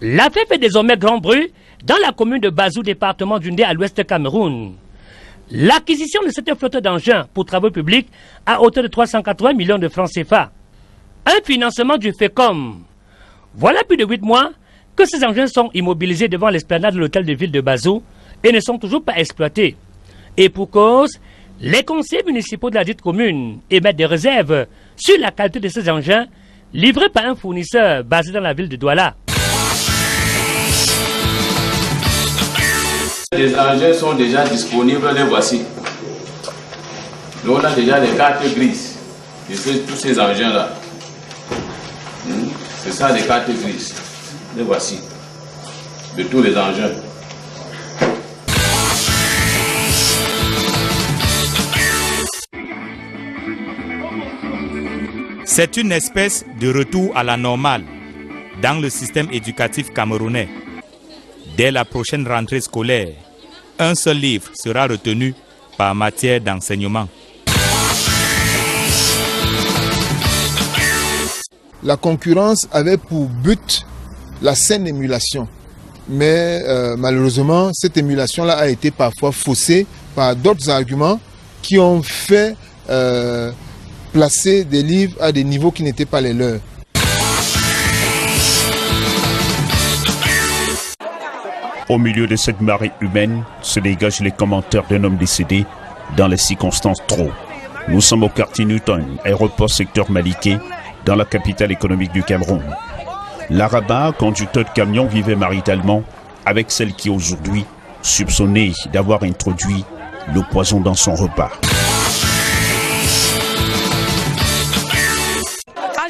L'affaire fait désormais grand bruit dans la commune de Bazou, département du Ndé à l'ouest du Cameroun. L'acquisition de cette flotte d'engins pour travaux publics à hauteur de 380 millions de francs CFA. Un financement du FECOM. Voilà plus de 8 mois que ces engins sont immobilisés devant l'esplanade de l'hôtel de ville de Bazou et ne sont toujours pas exploités. Et pour cause, les conseillers municipaux de la dite commune émettent des réserves sur la qualité de ces engins livrés par un fournisseur basé dans la ville de Douala. Les engins sont déjà disponibles, les voici. Nous on a déjà les cartes grises de tous ces engins-là. C'est ça les cartes grises. Les voici. De tous les engins. C'est une espèce de retour à la normale dans le système éducatif camerounais. Dès la prochaine rentrée scolaire, un seul livre sera retenu par matière d'enseignement. La concurrence avait pour but la saine émulation. Mais malheureusement, cette émulation-là a été parfois faussée par d'autres arguments qui ont fait placer des livres à des niveaux qui n'étaient pas les leurs. Au milieu de cette marée humaine se dégagent les commentaires d'un homme décédé dans les circonstances trop. Nous sommes au quartier Newton, aéroport secteur Maliké, dans la capitale économique du Cameroun. L'Arabat, conducteur de camion, vivait maritalement avec celle qui aujourd'hui soupçonnée d'avoir introduit le poison dans son repas.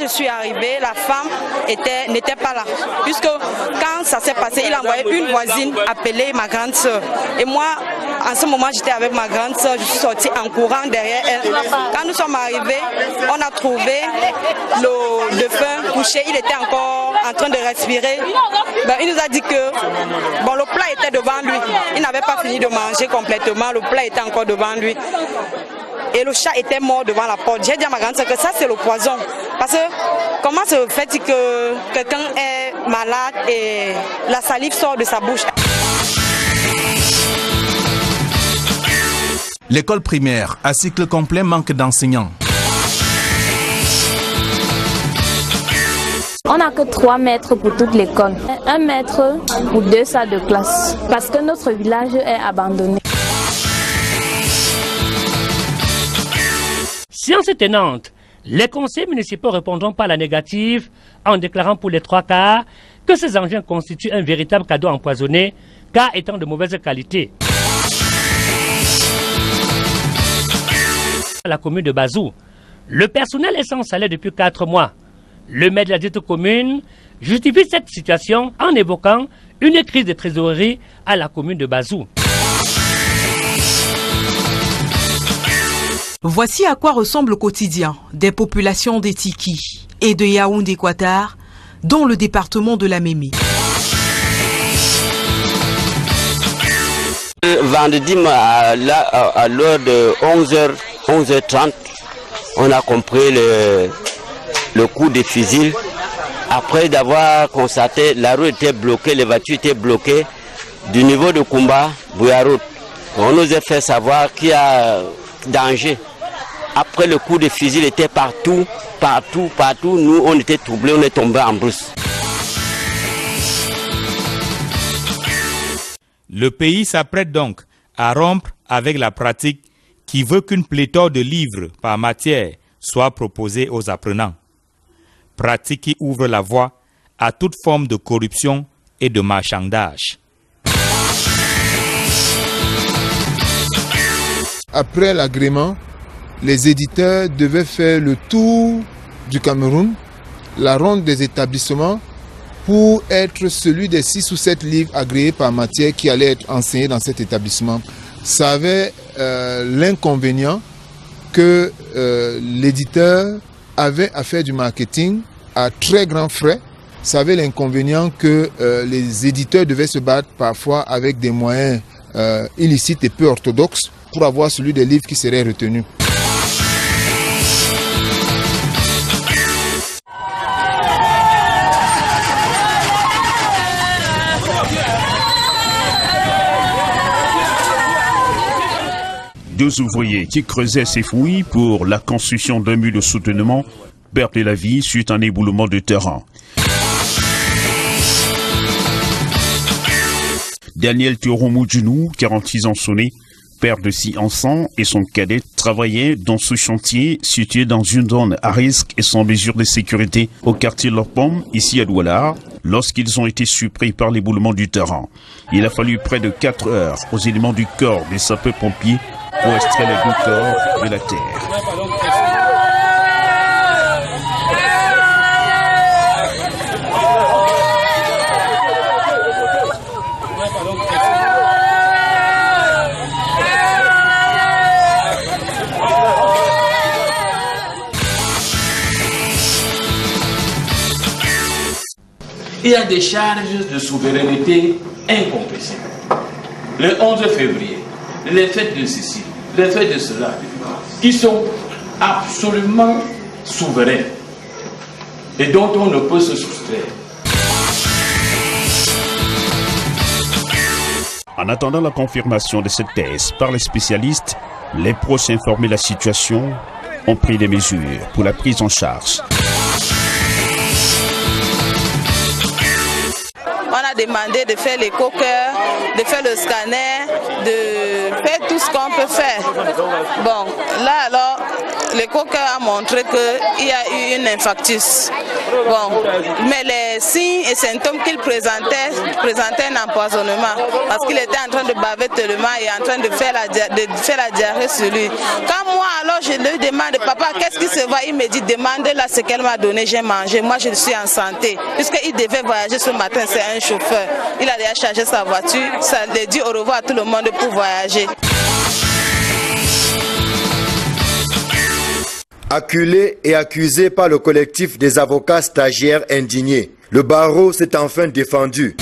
Je suis arrivée, la femme n'était pas là. Puisque quand ça s'est passé, il a envoyé une voisine appeler ma grande soeur. Et moi, en ce moment, j'étais avec ma grande soeur, je suis sortie en courant derrière elle. Quand nous sommes arrivés, on a trouvé le défunt couché, il était encore en train de respirer. Ben, il nous a dit que bon, le plat était devant lui. Il n'avait pas fini de manger complètement, le plat était encore devant lui. Et le chat était mort devant la porte. J'ai dit à ma grande soeur que ça c'est le poison. Parce que comment se fait-il que quelqu'un est malade et la salive sort de sa bouche? L'école primaire à cycle complet manque d'enseignants. On n'a que 3 maîtres pour toute l'école. 1 maître ou 2 salles de classe. Parce que notre village est abandonné. Science tenante, les conseils municipaux répondront par la négative en déclarant pour les 3 quarts que ces engins constituent un véritable cadeau empoisonné car étant de mauvaise qualité. À la commune de Bazou, le personnel est sans salaire depuis 4 mois. Le maire de la dite commune justifie cette situation en évoquant une crise de trésorerie à la commune de Bazou. Voici à quoi ressemble le quotidien des populations d'Etiki et de Yaoundé-Ouattara, dont le département de la Mémé. Vendredi, à l'heure de 11h30, on a compris le coup de fusil. Après d'avoir constaté la rue était bloquée, les voitures étaient bloquées du niveau de Kumba, Bouyarout. On nous a fait savoir qu'il y a danger. Après le coup de fusil, il était partout. Nous, on était troublés, on est tombés en brousse. Le pays s'apprête donc à rompre avec la pratique qui veut qu'une pléthore de livres par matière soit proposée aux apprenants. Pratique qui ouvre la voie à toute forme de corruption et de marchandage. Après l'agrément, les éditeurs devaient faire le tour du Cameroun, la ronde des établissements, pour être celui des 6 ou 7 livres agréés par matière qui allaient être enseignés dans cet établissement. Ça avait l'inconvénient que l'éditeur avait à faire du marketing à très grands frais. Ça avait l'inconvénient que les éditeurs devaient se battre parfois avec des moyens illicites et peu orthodoxes pour avoir celui des livres qui seraient retenus. 2 ouvriers qui creusaient ces fouilles pour la construction d'un mur de soutènement perdent la vie suite à un éboulement de terrain. Daniel Thioro-Moudjounou, 46 ans sonné, père de 6 enfants et son cadet, travaillait dans ce chantier situé dans une zone à risque et sans mesure de sécurité au quartier Lopom, ici à Douala, lorsqu'ils ont été surpris par l'éboulement du terrain. Il a fallu près de 4 heures aux éléments du corps des sapeurs-pompiers pour extraire les 2 corps de la terre. Il y a des charges de souveraineté incompressibles. Le 11 février, les fêtes de ceci, les fêtes de cela, qui sont absolument souveraines et dont on ne peut se soustraire. En attendant la confirmation de cette thèse par les spécialistes, les proches informés de la situation ont pris des mesures pour la prise en charge. On a demandé de faire l'éco-cœur, de faire le scanner, de faire tout ce qu'on peut faire. Bon, là alors, l'éco-cœur a montré qu'il y a eu une infarctus. Bon, mais les signes et symptômes qu'il présentaient un empoisonnement parce qu'il était en train de baver tellement et en train de faire la diarrhée sur lui. Quand moi alors je lui demande, papa, qu'est-ce qui se va? Il me dit, demande-la ce qu'elle m'a donné, j'ai mangé, moi je suis en santé. Puisqu'il devait voyager ce matin, c'est un chauffeur. Il a déjà chargé sa voiture, ça lui dit au revoir à tout le monde pour voyager. Acculé et accusé par le collectif des avocats stagiaires indignés, le barreau s'est enfin défendu.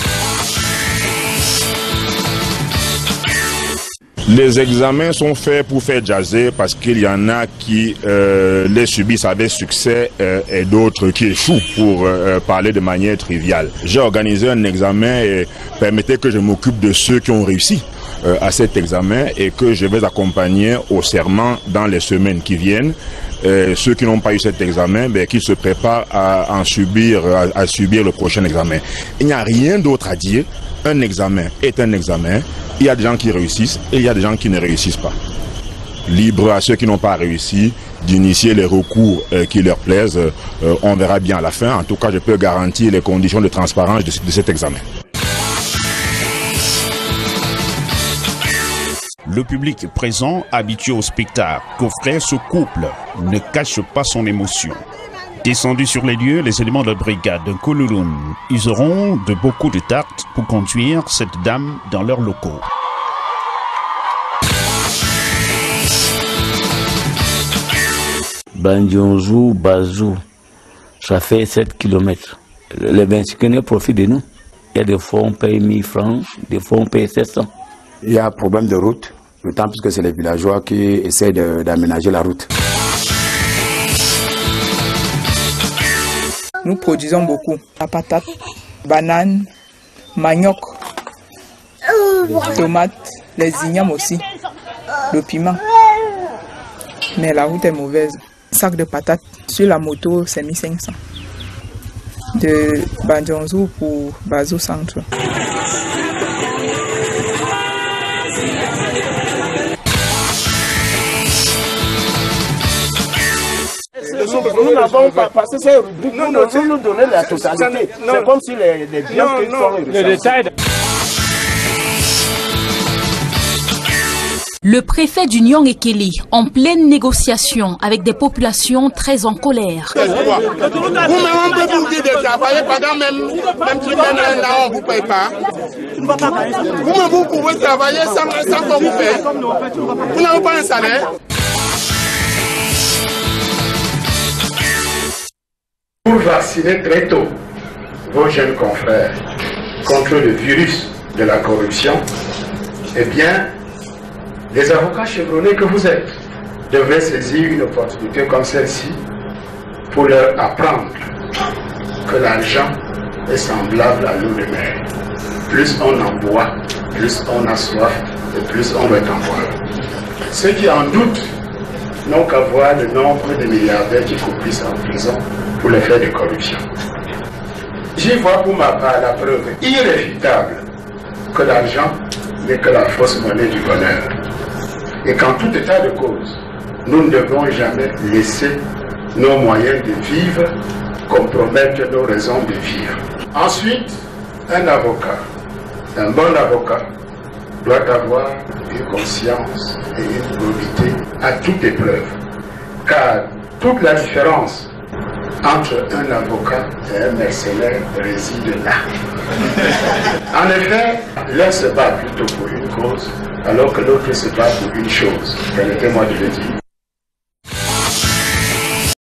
Les examens sont faits pour faire jaser parce qu'il y en a qui les subissent avec succès et d'autres qui échouent pour parler de manière triviale. J'ai organisé un examen et permettez que je m'occupe de ceux qui ont réussi à cet examen et que je vais accompagner au serment dans les semaines qui viennent. Ceux qui n'ont pas eu cet examen, qui se préparent à subir le prochain examen. Il n'y a rien d'autre à dire. Un examen est un examen. Il y a des gens qui réussissent et il y a des gens qui ne réussissent pas. Libre à ceux qui n'ont pas réussi d'initier les recours qui leur plaisent. On verra bien à la fin. En tout cas, je peux garantir les conditions de transparence de cet examen. Le public présent, habitué au spectacle qu'offrait ce couple, ne cache pas son émotion. Descendus sur les lieux, les éléments de la brigade de Koulouloun useront de beaucoup de tact pour conduire cette dame dans leurs locaux. Bandionzou, Bazou, ça fait 7 km. Les Bensikene profitent de nous. Il y a des fois on paye 1000 francs, des fois on paye 700. Il y a un problème de route, d'autant plus que c'est les villageois qui essaient d'aménager la route. Nous produisons beaucoup. La patate, banane, manioc, tomates, les ignames aussi, le piment. Mais la route est mauvaise. Sac de patates sur la moto, c'est 1500. De Bandionzou pour Bazou Centre. Nous n'avons pas passé ces rubriques, nous devons nous donner la totalité. C'est comme si les biens qui sont les détails. Le préfet d'Union Ekeli, en pleine négociation avec des populations très en colère. Vous-même, on peut vous dire de travailler pendant même si on ne vous paye pas. Vous-même, vous pouvez travailler sans qu'on vous paye. Vous n'avez pas un salaire. Pour vacciner très tôt vos jeunes confrères contre le virus de la corruption, eh bien, les avocats chevronnés que vous êtes devraient saisir une opportunité comme celle-ci pour leur apprendre que l'argent est semblable à l'eau de mer. Plus on en boit, plus on a soif et plus on veut en boire. Ceux qui en doutent n'ont qu'à voir le nombre de milliardaires qui coupissent en prison pour les faits de corruption. J'y vois pour ma part la preuve irréfutable que l'argent n'est que la fausse monnaie du bonheur. Et qu'en tout état de cause, nous ne devons jamais laisser nos moyens de vivre compromettre nos raisons de vivre. Ensuite, un avocat, un bon avocat, doit avoir une conscience et une probité à toute épreuve. Car toute la différence entre un avocat et un mercenaire réside là. En effet, l'un se bat plutôt pour une cause, alors que l'autre se bat pour une chose. Permettez-moi de le dire.